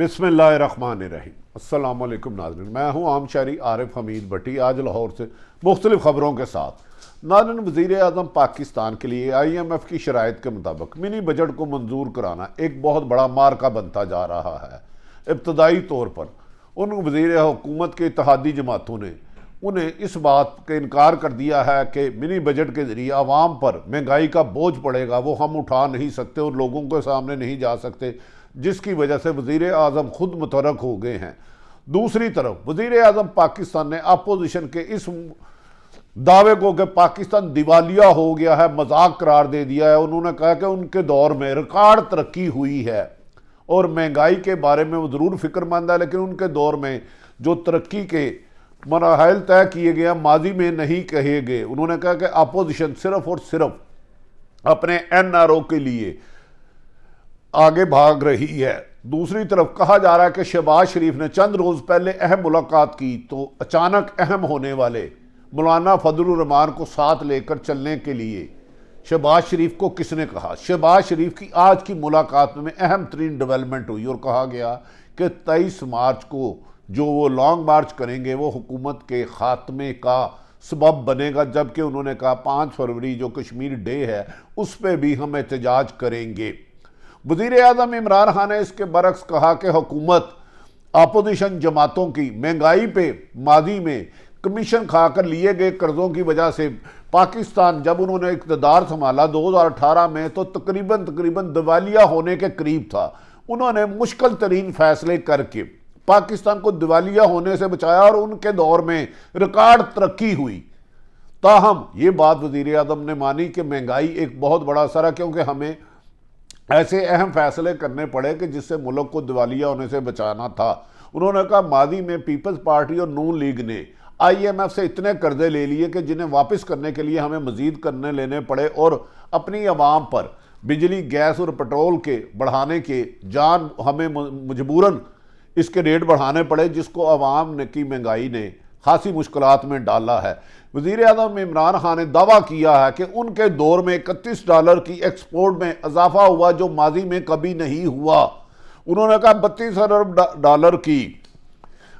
बिस्मिल्लाहिर्रहमानिर्रहीम। अस्सलाम वालेकुम नाज़रीन, मैं हूँ आम शहरी आरिफ हमीद भट्टी, आज लाहौर से मुख्तलिफ ख़बरों के साथ। नाज़रीन, वज़ीर आज़म पाकिस्तान के लिए IMF की शराइत के मुताबिक मिनी बजट को मंजूर कराना एक बहुत बड़ा मार्का बनता जा रहा है। इब्तदाई तौर पर उन वज़ीर हुकूमत के इत्तेहादी जमातों ने उन्हें इस बात का इनकार कर दिया है कि मिनी बजट के ज़रिए आवाम पर महंगाई का बोझ पड़ेगा, वो हम उठा नहीं सकते और लोगों के सामने नहीं जा सकते, जिसकी वजह से वज़ीर आज़म खुद मुतरक हो गए हैं। दूसरी तरफ वज़ीर आज़म पाकिस्तान ने अपोजिशन के इस दावे को कि पाकिस्तान दिवालिया हो गया है मजाक करार दे दिया है। उन्होंने कहा कि उनके दौर में रिकॉर्ड तरक्की हुई है और महंगाई के बारे में वो ज़रूर फिक्रमंद है, लेकिन उनके दौर में जो तरक्की के मराहल तय किए गए माजी में नहीं कहे गए। उन्होंने कहा कि अपोजिशन सिर्फ और सिर्फ अपने NRO के लिए आगे भाग रही है। दूसरी तरफ कहा जा रहा है कि शहबाज शरीफ ने चंद रोज़ पहले अहम मुलाकात की तो अचानक अहम होने वाले मौलाना फजलुर रहमान को साथ लेकर चलने के लिए शहबाज शरीफ को किसने कहा। शहबाज शरीफ की आज की मुलाकात में अहम तरीन डेवलपमेंट हुई और कहा गया कि 23 मार्च को जो वो लॉन्ग मार्च करेंगे वो हुकूमत के ख़ात्मे का सबब बनेगा, जबकि उन्होंने कहा 5 फरवरी जो कश्मीर डे है उस पर भी हम एहतजाज करेंगे। वज़ीर आज़म इमरान खान ने इसके बरक्स कहा कि हुकूमत अपोजिशन जमातों की महंगाई पे माजी में कमीशन खाकर लिए गए कर्ज़ों की वजह से पाकिस्तान जब उन्होंने इक़्तिदार संभाला 2018 में तो तकरीबन दिवालिया होने के करीब था। उन्होंने मुश्किल तरीन फैसले करके पाकिस्तान को दिवालिया होने से बचाया और उनके दौर में रिकॉर्ड तरक्की हुई। ताहम ये बात वज़ीर आज़म ने मानी कि महंगाई एक बहुत बड़ा असर है, क्योंकि हमें ऐसे अहम फैसले करने पड़े कि जिससे मुल्क को दिवालिया होने से बचाना था। उन्होंने कहा मादी में पीपल्स पार्टी और नून लीग ने IMF से इतने कर्जे ले लिए कि जिन्हें वापस करने के लिए हमें मजीद करने लेने पड़े और अपनी आवाम पर बिजली, गैस और पेट्रोल के बढ़ाने के जान हमें मजबूरन इसके रेट बढ़ाने पड़े, जिसको आवाम ने की महंगाई ने खासी मुश्किलात में डाला है। वज़ीर आज़म इमरान खान ने दावा किया है कि उनके दौर में $31 की एक्सपोर्ट में इजाफा हुआ जो माजी में कभी नहीं हुआ। उन्होंने कहा $32 अरब की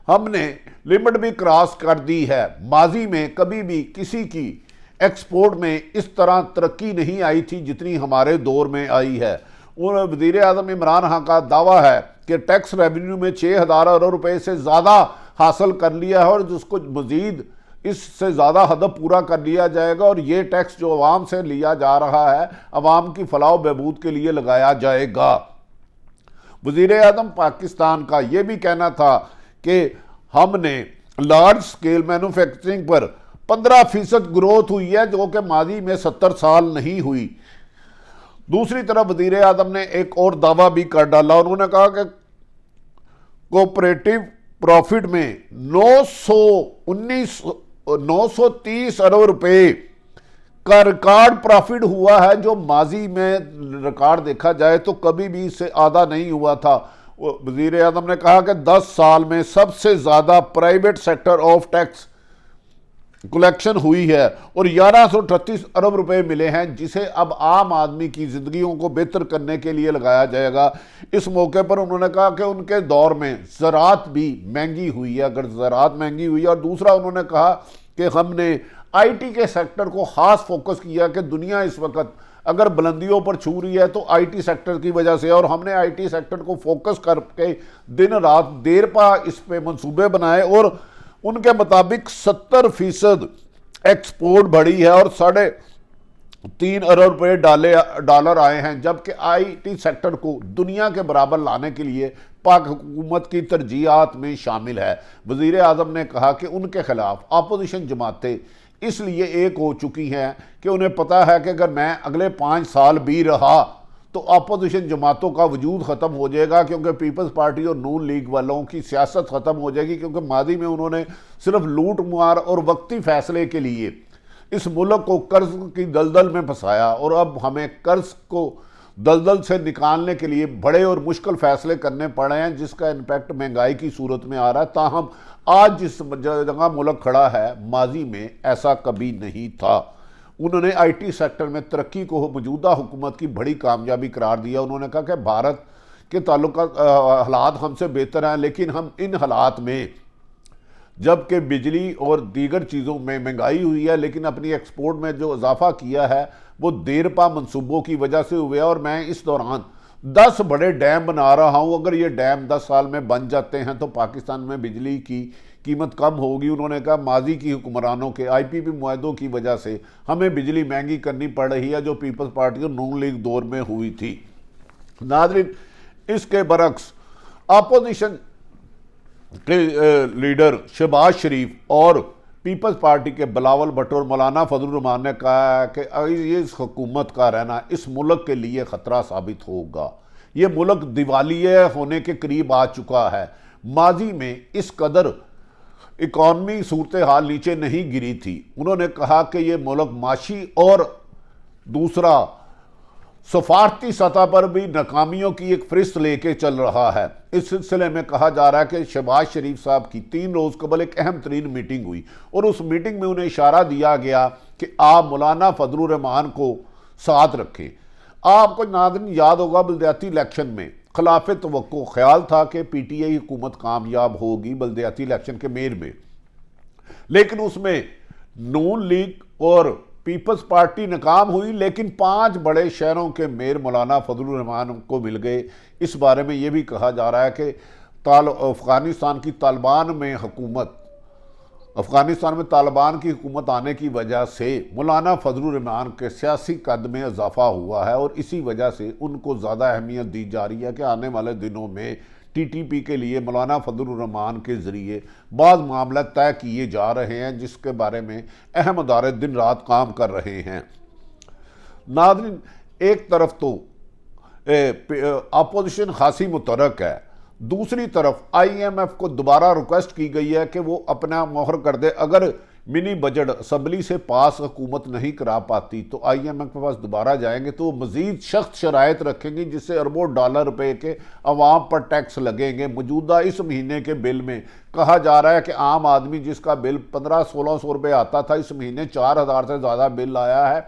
हमने लिमिट भी क्रॉस कर दी है। माजी में कभी भी किसी की एक्सपोर्ट में इस तरह तरक्की नहीं आई थी जितनी हमारे दौर में आई है। और वज़ीर आज़म इमरान खान का दावा है कि टैक्स रेवेन्यू में 6,000 अरब रुपए से ज़्यादा हासिल कर लिया है और जिसको मज़ीद इससे ज़्यादा हदफ पूरा कर लिया जाएगा और ये टैक्स जो अवाम से लिया जा रहा है अवाम की फलाह बहबूद के लिए लगाया जाएगा। वज़ीर आज़म पाकिस्तान का ये भी कहना था कि हमने लार्ज स्केल मैन्युफैक्चरिंग पर 15% ग्रोथ हुई है जो कि माजी में 70 साल नहीं हुई। दूसरी तरफ वज़ीर आज़म ने एक और दावा भी कर डाला। उन्होंने कहा कि कोऑपरेटिव प्रॉफिट में 930 अरब रुपए का रिकॉर्ड प्रॉफिट हुआ है, जो माजी में रिकॉर्ड देखा जाए तो कभी भी इससे आधा नहीं हुआ था। वज़ीर आज़म ने कहा कि 10 साल में सबसे ज़्यादा private sector of tax collection हुई है और 1138 अरब रुपए मिले हैं, जिसे अब आम आदमी की ज़िंदगियों को बेहतर करने के लिए लगाया जाएगा। इस मौके पर उन्होंने कहा कि उनके दौर में ज़राअत भी महंगी हुई है, अगर ज़राअत महंगी हुई है। और दूसरा उन्होंने कहा कि हमने IT के सेक्टर को ख़ास फोकस किया कि दुनिया इस वक्त अगर बुलंदियों पर छू रही है तो IT सेक्टर की वजह से, और हमने IT सेक्टर को फोकस करके दिन रात देर पा इस पे मंसूबे बनाए और उनके मुताबिक 70% एक्सपोर्ट बढ़ी है और 3.5 अरब रुपये डॉलर आए हैं, जबकि IT सेक्टर को दुनिया के बराबर लाने के लिए पाक हुकूमत की तरजीहात में शामिल है। वज़ीर आज़म ने कहा कि उनके खिलाफ अपोजिशन जमातें इसलिए एक हो चुकी हैं कि उन्हें पता है कि अगर मैं अगले 5 साल भी रहा तो अपोजिशन जमातों का वजूद ख़त्म हो जाएगा, क्योंकि पीपल्स पार्टी और नून लीग वालों की सियासत ख़त्म हो जाएगी, क्योंकि माजी में उन्होंने सिर्फ लूट मार और वक्ती फ़ैसले के लिए इस मुल्क को कर्ज की दलदल में फंसाया और अब हमें कर्ज को दलदल से निकालने के लिए बड़े और मुश्किल फ़ैसले करने पड़े हैं, जिसका इम्पैक्ट महंगाई की सूरत में आ रहा है। ताहम आज जिस जगह मुल्क खड़ा है माजी में ऐसा कभी नहीं था। उन्होंने IT सेक्टर में तरक्की को मौजूदा हुकूमत की बड़ी कामयाबी करार दिया। उन्होंने कहा कि भारत के ताल्लुकात हालात हमसे बेहतर हैं, लेकिन हम इन हालात में जबकि बिजली और दीगर चीज़ों में महंगाई हुई है, लेकिन अपनी एक्सपोर्ट में जो इजाफा किया है वो देरपा मंसूबों की वजह से हुए हैं। और मैं इस दौरान 10 बड़े डैम बना रहा हूं। अगर ये डैम 10 साल में बन जाते हैं तो पाकिस्तान में बिजली की कीमत कम होगी। उन्होंने कहा माजी की हुक्मरानों के IPP मुआहदों की वजह से हमें बिजली महंगी करनी पड़ रही है, जो पीपल्स पार्टी और नून लीग दौर में हुई थी। नाज़रीन, इसके बरक्स अपोजिशन के लीडर शहबाज शरीफ और पीपल्स पार्टी के बिलावल भट्टो और मौलाना फजलुर रहमान ने कहा कि ये इस हुकूमत का रहना इस मुल्क के लिए ख़तरा साबित होगा। ये मुल्क दिवालिया होने के करीब आ चुका है। माजी में इस कदर इकॉनमी सूरत हाल नीचे नहीं गिरी थी। उन्होंने कहा कि ये मुल्क माशी और दूसरा सफारती सतह पर भी नाकामियों की एक फहरिस्त लेके चल रहा है। इस सिलसिले में कहा जा रहा है कि शहबाज शरीफ साहब की 3 रोज़ कबल एक अहम तरीन मीटिंग हुई और उस मीटिंग में उन्हें इशारा दिया गया कि आप मौलाना फजलुर रहमान को साथ रखें। आपको नाज़रीन याद होगा, बल्दियाती इलेक्शन में खिलाफ तवक्को ख्याल था कि PTI हुकूमत कामयाब होगी बल्दियाती इलेक्शन के मेयर में, लेकिन उसमें नून लीग और पीपल्स पार्टी नाकाम हुई। लेकिन 5 बड़े शहरों के मेयर मौलाना फजलुर रहमान को मिल गए। इस बारे में यह भी कहा जा रहा है कि अफगानिस्तान की तालिबान की हुकूमत आने की वजह से मौलाना फजलुर रहमान के सियासी कद में इजाफा हुआ है और इसी वजह से उनको ज़्यादा अहमियत दी जा रही है कि आने वाले दिनों में TTP के लिए मौलाना फजलुर रहमान के ज़रिए बाज़ मामला तय किए जा रहे हैं, जिसके बारे में अहम अदारे दिन रात काम कर रहे हैं। नाज़रीन, एक तरफ तो अपोजिशन खासी मुतरक है, दूसरी तरफ IMF को दोबारा रिक्वेस्ट की गई है कि वो अपना मोहर कर दे। अगर मिनी बजट असम्बली से पास हुकूमत नहीं करा पाती तो IMF के पास दोबारा जाएंगे तो वो मज़ीद सख्त शराइत रखेंगी, जिससे अरबों डॉलर रुपए के अवाम पर टैक्स लगेंगे। मौजूदा इस महीने के बिल में कहा जा रहा है कि आम आदमी जिसका बिल 1500-1600 रुपये आता था, इस महीने 4000 से ज़्यादा बिल आया है।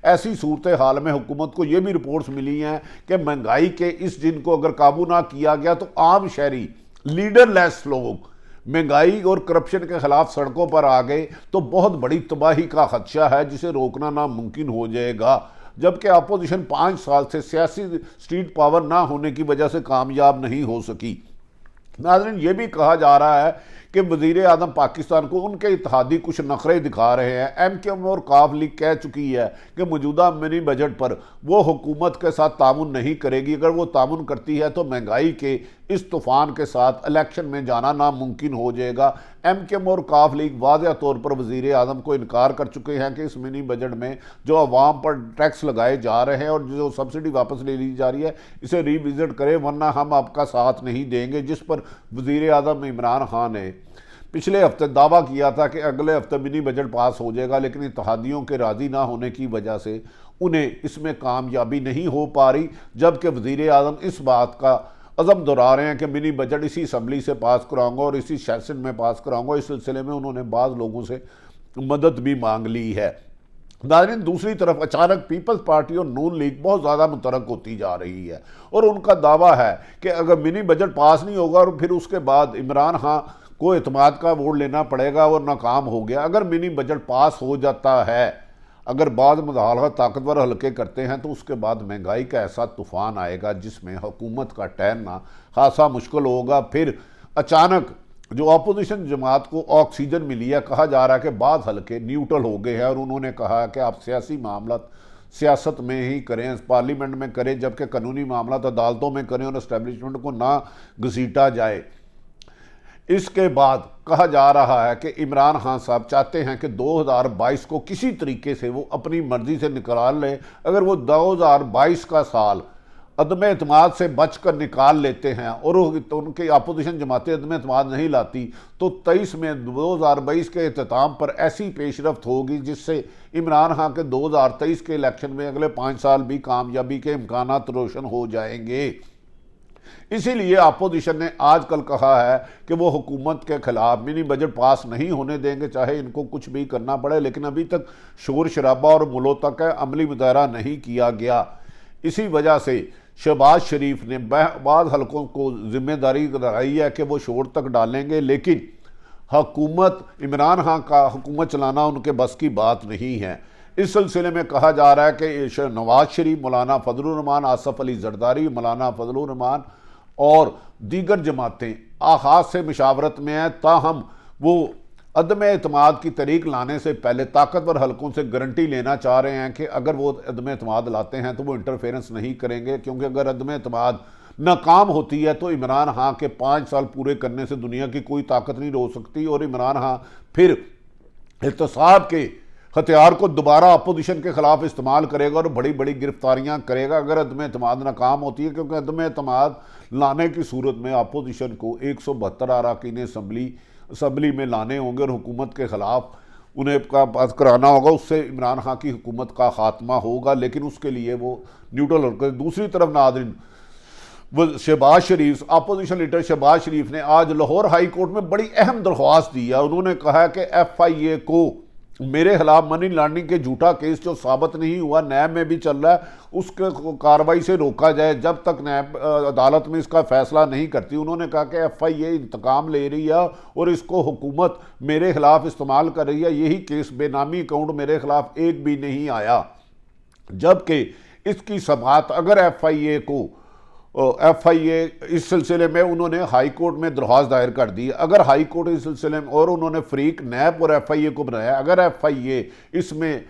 ऐसी सूरत हाल में हुकूमत को ये भी रिपोर्ट्स मिली हैं कि महंगाई के इस जिन को अगर काबू ना किया गया तो आम शहरी लीडरलेस लोग महंगाई और करप्शन के खिलाफ सड़कों पर आ गए तो बहुत बड़ी तबाही का खदशा है, जिसे रोकना नामुमकिन हो जाएगा। जबकि अपोजिशन 5 साल से सियासी स्ट्रीट पावर ना होने की वजह से कामयाब नहीं हो सकी। नाज़रीन, ये भी कहा जा रहा है कि वज़ीर आज़म पाकिस्तान को उनके इत्तेहादी कुछ नखरे दिखा रहे हैं। MKM और काफ लीग कह चुकी है कि मौजूदा मिनी बजट पर वो हुकूमत के साथ तामुन नहीं करेगी। अगर वो तामुन करती है तो महंगाई के इस तूफ़ान के साथ इलेक्शन में जाना नामुमकिन हो जाएगा। MKM और काफ लीग वाज़ेह तौर पर वज़ीर आज़म को इनकार कर चुके हैं कि इस मिनी बजट में जो अवाम पर टैक्स लगाए जा रहे हैं और जो सब्सिडी वापस ले ली जा रही है, इसे रिविज़िट करें वरना हम आपका साथ नहीं देंगे। जिस पर वज़ीर आज़म इमरान खान ने पिछले हफ्ते दावा किया था कि अगले हफ्ते मिनी बजट पास हो जाएगा, लेकिन इत्तेहादियों के राज़ी ना होने की वजह से उन्हें इसमें कामयाबी नहीं हो पा रही। जबकि वज़ीर आज़म इस बात का अज़म दोहरा रहे हैं कि मिनी बजट इसी असम्बली से पास कराऊंगा और इसी सेशन में पास कराऊंगा। इस सिलसिले में उन्होंने बाज़ लोगों से मदद भी मांग ली है। नाज़रीन, दूसरी तरफ अचानक पीपल्स पार्टी और नून लीग बहुत ज़्यादा मुतरक होती जा रही है और उनका दावा है कि अगर मिनी बजट पास नहीं होगा और फिर उसके बाद इमरान खान को एतमाद का वोट लेना पड़ेगा और नाकाम हो गया। अगर मिनी बजट पास हो जाता है, अगर बाद मुदाखलत ताकतवर हल्के करते हैं तो उसके बाद महंगाई का ऐसा तूफ़ान आएगा जिसमें हुकूमत का ठहरना खासा मुश्किल होगा। फिर अचानक जो अपोजिशन जमात को ऑक्सीजन मिली है, कहा जा रहा है कि बाद हल्के न्यूट्रल हो गए हैं और उन्होंने कहा कि आप सियासी मामला सियासत में ही करें, पार्लियामेंट में करें, जबकि कानूनी मामला अदालतों में करें और एस्टेब्लिशमेंट को ना घसीटा जाए। इसके बाद कहा जा रहा है कि इमरान खान साहब चाहते हैं कि 2022 को किसी तरीके से वो अपनी मर्जी से निकाल लें। अगर वो 2022 का साल अदम एतमाद से बचकर निकाल लेते हैं और तो उनकी अपोजिशन जमातें अदम एतमाद नहीं लाती तो 23 में 2022 के अख्ताम पर ऐसी पेशरफ्त होगी जिससे इमरान खान के 2023 के इलेक्शन में अगले 5 साल भी कामयाबी के इम्कानात रोशन हो जाएंगे। इसीलिए अपोजिशन ने आजकल कहा है कि वो हुकूमत के खिलाफ मिनी बजट पास नहीं होने देंगे, चाहे इनको कुछ भी करना पड़े। लेकिन अभी तक शोर शराबा और मुलो तक है, अमली मुदायरा नहीं किया गया। इसी वजह से शहबाज शरीफ ने बाद हलकों को जिम्मेदारी लगाई है कि वो शोर तक डालेंगे, लेकिन हुकूमत इमरान खान का हुकूमत चलाना उनके बस की बात नहीं है। इस सिलसिले में कहा जा रहा है कि नवाज शरीफ, मौलाना फजलुर रहमान, आसफ अली जरदारी, मौलाना फजलुर रहमान और दीगर जमातें आगाज से मशावरत में हैं, ताहम वो अदम एतमाद की तरीक लाने से पहले ताकतवर हलकों से गारंटी लेना चाह रहे हैं कि अगर वो अदम एतमाद लाते हैं तो वो इंटरफेरेंस नहीं करेंगे, क्योंकि अगर अदम एतमाद नाकाम होती है तो इमरान खान के 5 साल पूरे करने से दुनिया की कोई ताकत नहीं रोक सकती और इमरान खान फिर एहतसाब के हथियार को दोबारा अपोजिशन के खिलाफ इस्तेमाल करेगा और बड़ी बड़ी गिरफ्तारियां करेगा अगर अदम एतमाद नाकाम होती है, क्योंकि अदम एतमाद लाने की सूरत में अपोजिशन को 172 अरकान असम्बली में लाने होंगे और हुकूमत के खिलाफ उन्हें का पास कराना होगा। उससे इमरान खान की हुकूमत का खात्मा होगा, लेकिन उसके लिए वो न्यूट्रल होकर। दूसरी तरफ नाज़रीन, वो शहबाज शरीफ, अपोजिशन लीडर शहबाज शरीफ ने आज लाहौर हाई कोर्ट में बड़ी अहम दरख्वास्त दी है। उन्होंने कहा है कि FIA को मेरे खिलाफ मनी लॉन्ड्रिंग के झूठा केस जो साबित नहीं हुआ, नैब में भी चल रहा है, उसके कार्रवाई से रोका जाए जब तक नैब अदालत में इसका फैसला नहीं करती। उन्होंने कहा कि FIA इंतकाम ले रही है और इसको हुकूमत मेरे खिलाफ इस्तेमाल कर रही है। यही केस बेनामी अकाउंट मेरे खिलाफ एक भी नहीं आया, जबकि इसकी समाअत अगर FIA इस सिलसिले में उन्होंने हाई कोर्ट में दरख्वास्त दायर कर दी। अगर हाई कोर्ट इस सिलसिले में, और उन्होंने फरीक नैब और FIA को बनाया, अगर FIA इसमें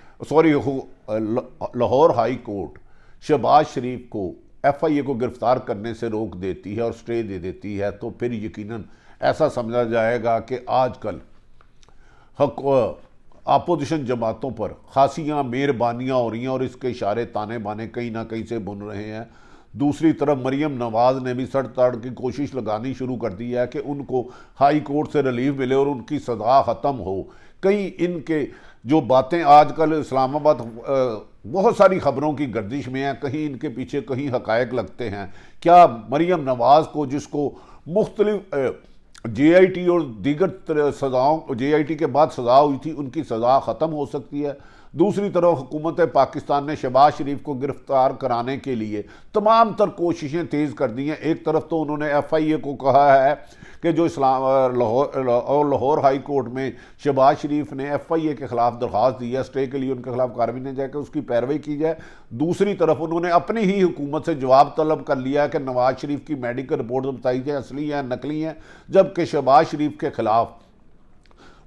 लाहौर हाई कोर्ट शहबाज शरीफ को FIA को गिरफ्तार करने से रोक देती है और स्टे दे देती है, तो फिर यकीनन ऐसा समझा जाएगा कि आजकल अपोजिशन जमातों पर खासियाँ मेहरबानियाँ हो रही हैं और इसके इशारे ताने बाने कहीं ना कहीं से बुन रहे हैं। दूसरी तरफ मरियम नवाज ने भी सड़ तड़ की कोशिश लगानी शुरू कर दी है कि उनको हाई कोर्ट से रिलीफ मिले और उनकी सज़ा ख़त्म हो। कई इनके जो बातें आजकल इस्लामाबाद बहुत सारी खबरों की गर्दिश में हैं, कहीं इनके पीछे कहीं हकायक लगते हैं। क्या मरियम नवाज को, जिसको मुख्तलिफ JIT और दीगर सज़ाओं, JIT के बाद सज़ा हुई थी, उनकी सज़ा ख़त्म हो सकती है? दूसरी तरफ हुकूमत पाकिस्तान ने शहबाज शरीफ को गिरफ्तार कराने के लिए तमाम तर कोशिशें तेज़ कर दी हैं। एक तरफ तो उन्होंने FIA को कहा है कि जो लाहौर हाई कोर्ट में शहबाज शरीफ ने FIA के खिलाफ दरख्वास्त दी है स्टे के लिए, उनके खिलाफ कार्रवाई नहीं जाए कि उसकी पैरवी की जाए। दूसरी तरफ उन्होंने अपनी ही हुकूमत से जवाब तलब कर लिया है कि नवाज शरीफ की मेडिकल रिपोर्ट बताई जाए असली है नकली है, जबकि शहबाज शरीफ के खिलाफ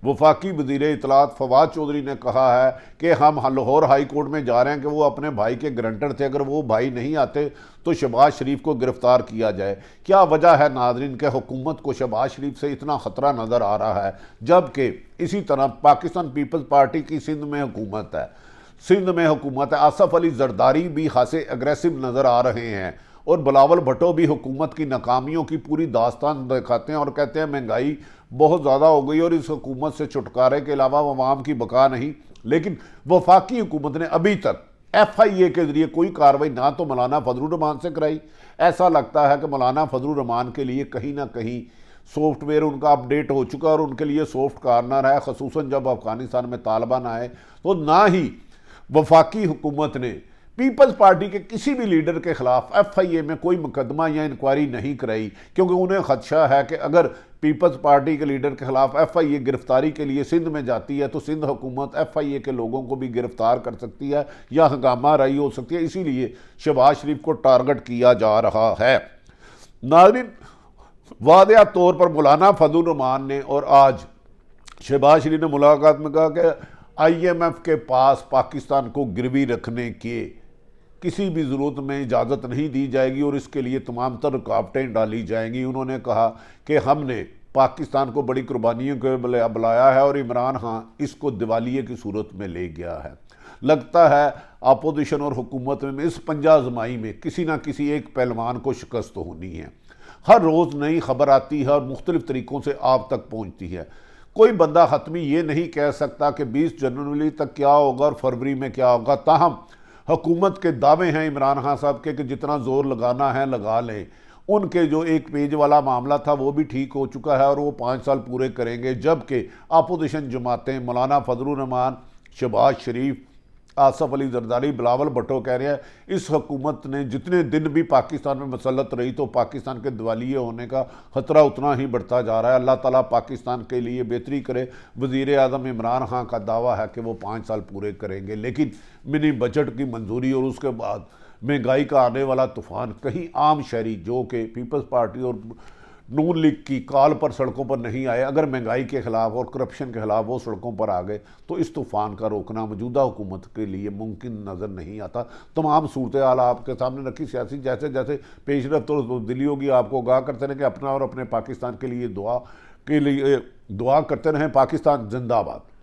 वफाकी वज़ीर इत्तलात फवाद चौधरी ने कहा है कि हम लाहौर हाई कोर्ट में जा रहे हैं कि वो अपने भाई के गारंटर थे, अगर वो भाई नहीं आते तो शहबाज शरीफ को गिरफ्तार किया जाए। क्या वजह है नाज़रीन के हुकूमत को शहबाज शरीफ से इतना ख़तरा नज़र आ रहा है, जबकि इसी तरह पाकिस्तान पीपल्स पार्टी की सिंध में हुकूमत है। आसफ अली जरदारी भी खासे अग्रेसिव नज़र आ रहे हैं और बिलावल भुट्टो भी हुकूमत की नाकामियों की पूरी दास्तान दिखाते हैं और कहते हैं महंगाई बहुत ज़्यादा हो गई और इस हुकूमत से छुटकारे के अलावा अवाम की बका नहीं। लेकिन वफाकी हुकूमत ने अभी तक FIA के ज़रिए कोई कार्रवाई ना तो मौलाना फजलुर रहमान से कराई। ऐसा लगता है कि मौलाना फजलुर रहमान के लिए कहीं ना कहीं सॉफ्टवेयर उनका अपडेट हो चुका और उनके लिए सॉफ्ट कार्नर है, खसूसन जब अफगानिस्तान में तालिबान आए तो ना ही वफाकी हुकूमत ने पीपल्स पार्टी के किसी भी लीडर के खिलाफ FIA में कोई मुकदमा या इंक्वायरी नहीं कराई, क्योंकि उन्हें खदशा है कि अगर पीपल्स पार्टी के लीडर के खिलाफ FIA गिरफ्तारी के लिए सिंध में जाती है तो सिंध हुकूमत FIA के लोगों को भी गिरफ्तार कर सकती है या हंगामा राई हो सकती है। इसीलिए शहबाज शरीफ को टारगेट किया जा रहा है। नाज़रीन, वादिया तौर पर मौलाना फजलुर रहमान ने और आज शहबाज शरीफ ने मुलाकात में कहा कि IMF के पास पाकिस्तान को गिरवी रखने के किसी भी ज़रूरत में इजाज़त नहीं दी जाएगी और इसके लिए तमाम तर रुकावटें डाली जाएंगी। उन्होंने कहा कि हमने पाकिस्तान को बड़ी कुर्बानियों के बुलाया है और इमरान खान इसको दिवालिये की सूरत में ले गया है। लगता है अपोजिशन और हुकूमत में इस पंजा आजमाई में किसी ना किसी एक पहलवान को शिकस्त होनी है। हर रोज़ नई खबर आती है और मुख्तलिफ तरीक़ों से आप तक पहुँचती है। कोई बंदा हतमी ये नहीं कह सकता कि 20 जनवरी तक क्या होगा और फरवरी में क्या होगा। ताहम हुकूमत के दावे हैं इमरान खान साहब के कि जितना ज़ोर लगाना है लगा लें। उनके जो एक पेज वाला मामला था वो भी ठीक हो चुका है और वो 5 साल पूरे करेंगे, जबकि अपोजिशन जमातें मौलाना फजलुर रहमान, शहबाज शरीफ, आसफ अली जरदारी, बिलावल भुट्टो कह रहे हैं इस हुकूमत ने जितने दिन भी पाकिस्तान में मसलत रही तो पाकिस्तान के दिवालिये होने का खतरा उतना ही बढ़ता जा रहा है। अल्लाह ताला पाकिस्तान के लिए बेहतरी करे। वज़ीर आज़म इमरान खान का दावा है कि वो 5 साल पूरे करेंगे, लेकिन मिनी बजट की मंजूरी और उसके बाद महंगाई का आने वाला तूफ़ान कहीं आम शहरी जो कि पीपल्स पार्टी और नून लीग की कॉल पर सड़कों पर नहीं आए, अगर महंगाई के ख़िलाफ़ और करप्शन के ख़िलाफ़ वो सड़कों पर आ गए तो इस तूफ़ान का रोकना मौजूदा हुकूमत के लिए मुमकिन नज़र नहीं आता। तमाम सूरत हाल आपके सामने रखी, सियासी जैसे जैसे पेश रफ्त और तब्दीली होगी आपको आगाह करते रहें कि अपना और अपने पाकिस्तान के लिए दुआ करते रहें। पाकिस्तान जिंदाबाद।